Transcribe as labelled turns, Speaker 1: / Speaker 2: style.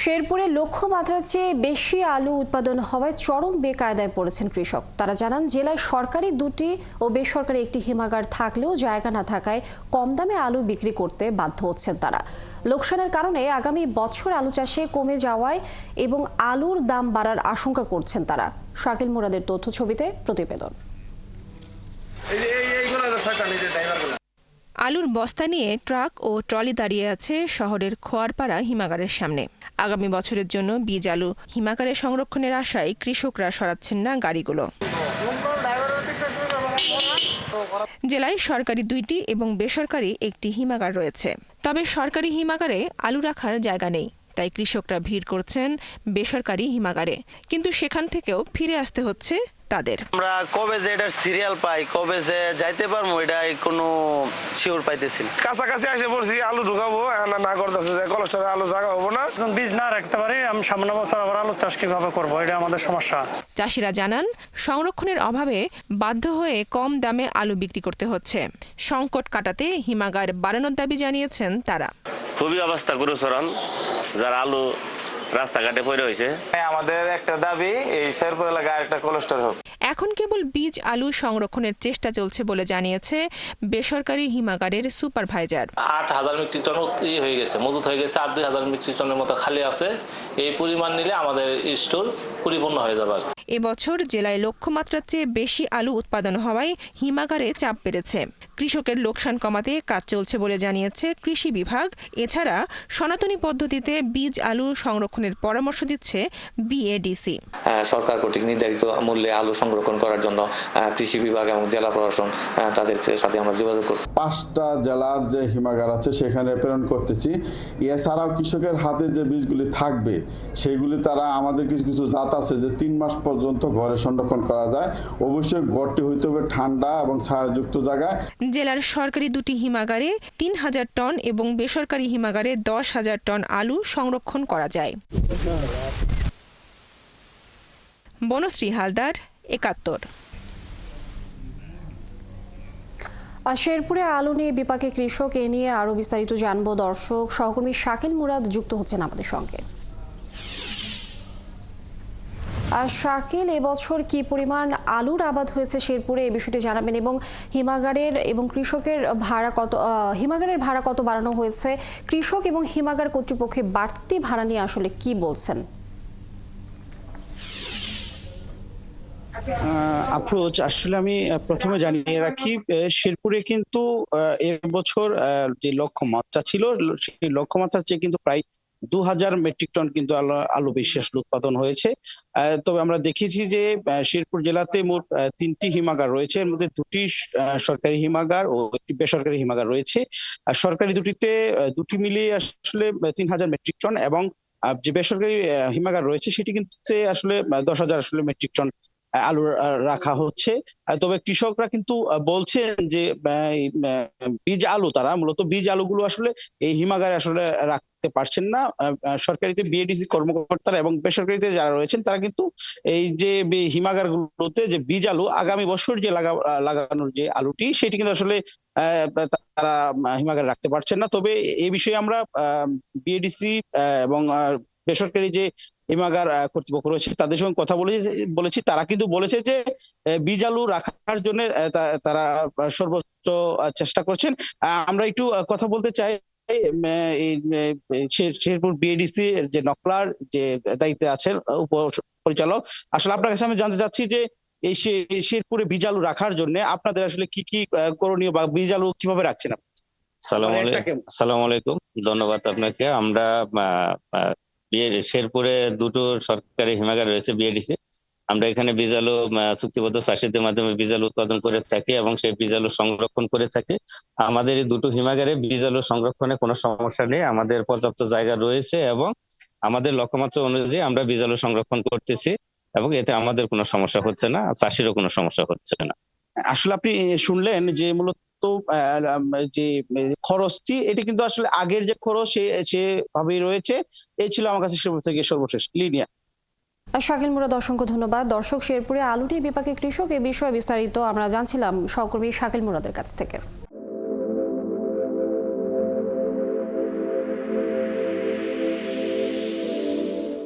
Speaker 1: শেরপুরে লক্ষ্যমাত্রার চেয়ে বেশি আলু উৎপাদন হওয়ায় চরম বেকায়দায় পড়েছেন কৃষক। তারা জানান, জেলায় সরকারি দুটি ও বেসরকারি একটি হিমাগার থাকলেও জায়গা না থাকায় কম দামে আলু বিক্রি করতে বাধ্য হচ্ছেন তারা। লোকসানের কারণে আগামী বছর আলু চাষে কমে যাওয়ায় এবং আলুর দাম বাড়ার আশঙ্কা করছেন তারা। শাকিল মুরাদের তথ্য ছবিতে প্রতিবেদন।
Speaker 2: আলুর বস্তা নিয়ে ট্রাক ও ট্রলি দাঁড়িয়ে আছে শহরের খোয়ারপাড়া হিমাগারের সামনে। আগামী বছরের জন্য বীজ আলু হিমাগারে সংরক্ষণের আশায় কৃষকরা সরাচ্ছেন না গাড়িগুলো। জেলায় সরকারি দুইটি এবং বেসরকারি একটি হিমাগার রয়েছে, তবে সরকারি হিমাগারে আলু রাখার জায়গা নেই, তাই কৃষকরা ভিড় করছেন বেসরকারি হিমাগারে, কিন্তু সেখান থেকেও ফিরে আসতে হচ্ছে তাদের।
Speaker 3: আমরা কবে যে এটার সিরিয়াল পাই, কবে যে যাইতে পারবো, এটা কোনো শিওর পাইতেছি না।
Speaker 4: কাছাকাছি এসে পড়ছি, আলু ঢুকাবো না করতেছে যে কলেস্টরে আলু জায়গা হবো না।
Speaker 5: বীজ না রাখতে পারি, আমি সামনে বছর আবার আলু চাষ কিভাবে করবো, এটা আমাদের সমস্যা।
Speaker 2: চাষিরা জানান, সংরক্ষণের অভাবে বাধ্য হয়ে কম দামে আলু বিক্রি করতে হচ্ছে। সংকট কাটাতে হিমাগার বাড়ানোর দাবি জানিয়েছেন তারা।
Speaker 3: খুবই অবস্থা গুরুচরণ, যারা আলু রাস্তাঘাটে পড়ে হয়েছে।
Speaker 4: আমাদের একটা দাবি, এই শেরপুর এলাকায় একটা কোলেস্টর হোক।
Speaker 2: এখন কেবল বীজ আলু সংরক্ষণের চেষ্টা চলছে বলে জানিয়েছে বেসরকারি হিমাগারের সুপারভাইজার।
Speaker 6: 8,000 মেট্রিক টন হয়ে গেছে, মজুত হয়ে গেছে। 2,000 মেট্রিক টনের মতো খালি আছে। এই পরিমাণ নিলে আমাদের স্টোর পরিপূর্ণ হয়ে যাবে।
Speaker 2: এবছর জেলায় লক্ষ্যমাত্রার চেয়ে বেশি আলু উৎপাদন হওয়ায় হিমাগারে চাপ বেড়েছে। কৃষকের লোকসান কমাতে কাজ চলছে বলে জানিয়েছে কৃষি বিভাগ। এছাড়া সনাতনী পদ্ধতিতে বীজ আলু সংরক্ষণের পরামর্শ দিচ্ছে বিএডিসি।
Speaker 7: সরকার কর্তৃক নির্ধারিত মূল্যে আলু সংরক্ষণ করার জন্য কৃষি বিভাগ এবং জেলা প্রশাসন তাদের সাথে আমরা যোগাযোগ করছি।
Speaker 8: 5টা জেলার যে হিমাগার আছে সেখানে প্রেরণ করতেছি। এছাড়াও কৃষকের হাতে যে বীজগুলি থাকবে সেগুলি তারা আমাদের কিছু কিছু জাত আছে যে 3 মাস পর্যন্ত ঘরে সংরক্ষণ করা যায়। অবশ্যই ঘরটি হইতে হবে ঠান্ডা এবং ছায়াযুক্ত জায়গায়।
Speaker 2: জেলার সরকারি দুটি হিমাগারে 3,000 টন এবং বেসরকারি হিমাগারে 10,000 টন আলু সংরক্ষণ করা যায়। বনশ্রী হালদার, 71।
Speaker 1: শেরপুরে আলু নিয়ে বিপাকে কৃষক, এ নিয়ে আরো বিস্তারিত জানবো। দর্শক, সহকর্মী শাকিল মুরাদ যুক্ত হচ্ছেন আমাদের সঙ্গে। শাকিল, এবছর কি পরিমাণ আলুর আবাদ হয়েছে শেরপুরে, এই বিষয়টি জানাবেন, এবং হিমাগারের এবং কৃষকের ভাড়া কত, হিমাগারের ভাড়া কত বাড়ানো হয়েছে, কৃষক এবং হিমাগার কর্তৃপক্ষের বাড়তি ভাড়া নিয়ে আসলে কি বলছেন?
Speaker 5: আফরোজ, আসলে আমি প্রথমে জানিয়ে রাখি, শেরপুরে কিন্তু এবছর যে লক্ষ্যমাত্রা ছিল সেই লক্ষ্যমাত্রার চেয়ে কিন্তু প্রায় 2,000 মেট্রিক টন কিন্তু আলু বেশি আসলে উৎপাদন হয়েছে। তবে আমরা দেখেছি যে শেরপুর জেলাতে মোট 3টি হিমাগার রয়েছে, এর মধ্যে 2টি সরকারি হিমাগার ও একটি বেসরকারি হিমাগার রয়েছে। আর সরকারি দুটি মিলিয়ে আসলে 3,000 মেট্রিক টন, এবং যে বেসরকারি হিমাগার রয়েছে সেটি কিন্তু আসলে 10,000 আসলে মেট্রিক টন আলু রাখা হচ্ছে। তবে কৃষকরা কিন্তু বলছেন যে বীজ আলু, তারা মূলত বীজ আলুগুলো আসলে এই হিমাগারে আসলে রাখতে পারছেন না। সরকারিতে বিএডিসি কর্মকর্তারা এবং বেসরকারিতে যারা রয়েছেন তারা কিন্তু এই যে হিমাগার গুলোতে যে বীজ আলু আগামী বছর যে লাগানোর যে আলুটি সেটি কিন্তু আসলে তারা হিমাগারে রাখতে পারছেন না। তবে এই বিষয়ে আমরা বিএডিসি এবং বেসরকারি যে হিমাগার কর্তৃপক্ষ রয়েছে তাদের সঙ্গে কথা বলেছি। তারা কিন্তু বলেছে যে বীজ আলু রাখার জন্য তারা সর্বোচ্চ চেষ্টা করছেন। আমরা একটু কথা বলতে চাই শেরপুর বিএডিসি যে নকলার যে দায়িত্বে আছেন উপপরিচালক। আসলে আপনার কাছে আমি জানতে চাচ্ছি যে এই শেরপুরে বীজ আলু রাখার জন্য আপনাদের আসলে কি কি করণীয় বা বীজ আলু কিভাবে রাখছেন?
Speaker 3: আসসালামু আলাইকুম, ধন্যবাদ আপনাকে। আমরা শেরপুরে 2টো সরকারি হিমাগার রয়েছে বিএডিসি। আমরা এখানে বীজ আলু চুক্তিবদ্ধ চাষীদের মাধ্যমে বীজ আলু উৎপাদন করে থাকি এবং সেই বীজ আলু সংরক্ষণ করে থাকি। আমাদের এই 2টো হিমাগারে বীজ আলু সংরক্ষণে কোনো সমস্যা নেই, আমাদের পর্যাপ্ত জায়গা রয়েছে এবং আমাদের লক্ষ্যমাত্রা অনুযায়ী আমরা বীজ আলু সংরক্ষণ করতেছি এবং এতে আমাদের কোনো সমস্যা হচ্ছে না, চাষিরও কোনো সমস্যা হচ্ছে না।
Speaker 5: আসলে আপনি শুনলেন যে মূলত যে খরচটি, এটি কিন্তু আসলে আগের যে খরচ সেভাবেই রয়েছে। এই ছিল আমার কাছে সর্বশেষ লিনিয়া।
Speaker 1: শাকিল মুরাদ, অসংখ্য ধন্যবাদ। দর্শক, শেরপুরে আলু নিয়ে বিপাকে কৃষক, এ বিষয়ে বিস্তারিত আমরা জানছিলাম সহকর্মী শাকিল মুরাদের কাছ থেকে।